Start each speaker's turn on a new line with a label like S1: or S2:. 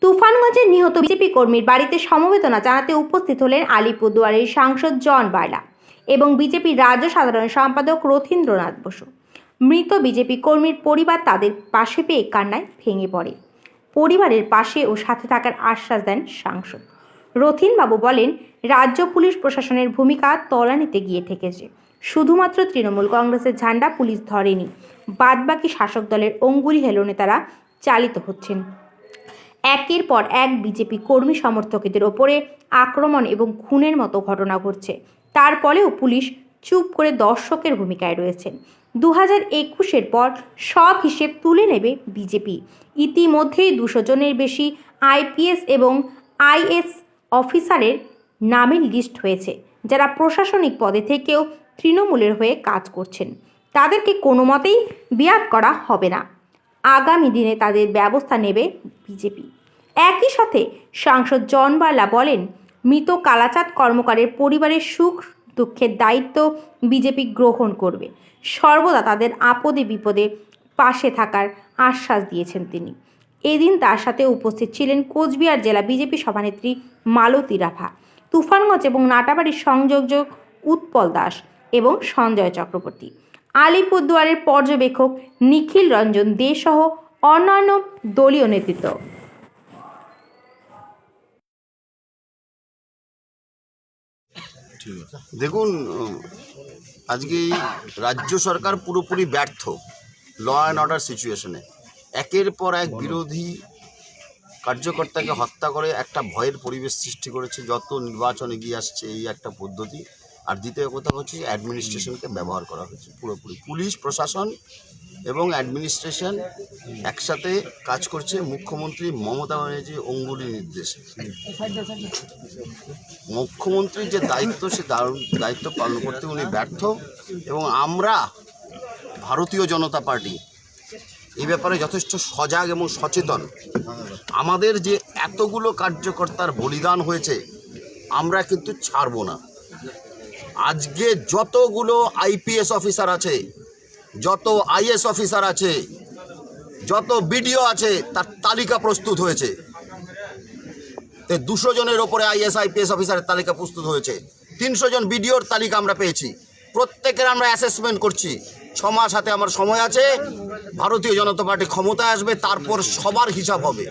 S1: তুফানগঞ্জে নিহত বিজেপি কর্মীর বাড়িতে সমবেদনা জানাতে উপস্থিত হলেন আলিপুরদুয়ারের সাংসদ জন বার্লা এবং বিজেপি রাজ্য সাধারণ সম্পাদক রথীন্দ্রনাথ বসু। মৃত বিজেপি কর্মীর পরিবার তাদের পাশে পেয়ে কান্নায় ভেঙে পড়ে। পরিবারের পাশে ও সাথে থাকার আশ্বাস দেন সাংসদ রথীনবাবু। বলেন, রাজ্য পুলিশ প্রশাসনের ভূমিকা তলানিতে গিয়ে ঠেকেছে। শুধুমাত্র তৃণমূল কংগ্রেসের ঝান্ডা পুলিশ ধরেনি, বাদবাকি শাসক দলের অঙ্গুলি হেলনে তারা চালিত হচ্ছেন। একের পর এক বিজেপি কর্মী সমর্থকদের ওপরে আক্রমণ এবং খুনের মতো ঘটনা ঘটছে। তারপরেও পুলিশ চুপ করে দর্শকের ভূমিকায় রয়েছেন। 2021-এর পর সব হিসেব তুলে নেবে বিজেপি। ইতিমধ্যেই 200 জনের বেশি আইপিএস এবং আইএস অফিসারের নামের লিস্ট হয়েছে, যারা প্রশাসনিক পদে থেকেও তৃণমূলের হয়ে কাজ করছেন। তাদেরকে কোনো মতেই বিয়াত করা হবে না। আগামী দিনে তাদের ব্যবস্থা নেবে বিজেপি। একই সাথে সাংসদ জন বার্লা বলেন, মৃত কালাচাঁদ কর্মকারের পরিবারের সুখ দুঃখের দায়িত্ব বিজেপি গ্রহণ করবে। সর্বদা তাদের আপদে বিপদে পাশে থাকার আশ্বাস দিয়েছেন তিনি। এদিন তার সাথে উপস্থিত ছিলেন কোচবিহার জেলা বিজেপি সভানেত্রী মালতী রাভা, তুফানগঞ্জ এবং নাটাবাড়ির সংযোজক উৎপল দাস এবং সঞ্জয় চক্রবর্তী, আলিপুরদুয়ারের পর্যবেক্ষক নিখিল রঞ্জন দে সহ অন্যান্য দলীয় নেতৃত্ব।
S2: দেখুন, আজকে রাজ্য সরকার পুরোপুরি ব্যর্থ ল অ্যান্ড অর্ডার সিচুয়েশনে। একের পর এক বিরোধী কার্যকর্তাকে হত্যা করে একটা ভয়ের পরিবেশ সৃষ্টি করেছে। যত নির্বাচন এগিয়ে আসছে এই একটা পদ্ধতি। আর দ্বিতীয় কথা হচ্ছে অ্যাডমিনিস্ট্রেশনকে ব্যবহার করা হয়েছে পুরোপুরি। পুলিশ প্রশাসন এবং অ্যাডমিনিস্ট্রেশন একসাথে কাজ করছে মুখ্যমন্ত্রী মমতা ব্যানার্জির অঙ্গুলি নির্দেশে। মুখ্যমন্ত্রীর যে দায়িত্ব, সে দায়িত্ব পালন করতে উনি ব্যর্থ। এবং আমরা ভারতীয় জনতা পার্টি এই ব্যাপারে যথেষ্ট সজাগ এবং সচেতন। আমাদের যে এতগুলো কার্যকর্তার বলিদান হয়েছে, আমরা কিন্তু ছাড়ব না। আজকে যতগুলো আইপিএস অফিসার আছে, যত আইএস অফিসার আছে, যত বিডিও আছে, তার তালিকা প্রস্তুত হয়েছে। 200 জনের ওপরে আইএস আইপিএস অফিসারের তালিকা প্রস্তুত হয়েছে। 300 জন বিডিওর তালিকা আমরা পেয়েছি। প্রত্যেকের আমরা অ্যাসেসমেন্ট করছি। 6 মাস হাতে আমার সময় আছে। ভারতীয় জনতা পার্টি ক্ষমতায় আসবে, তারপর সবার হিসাব হবে।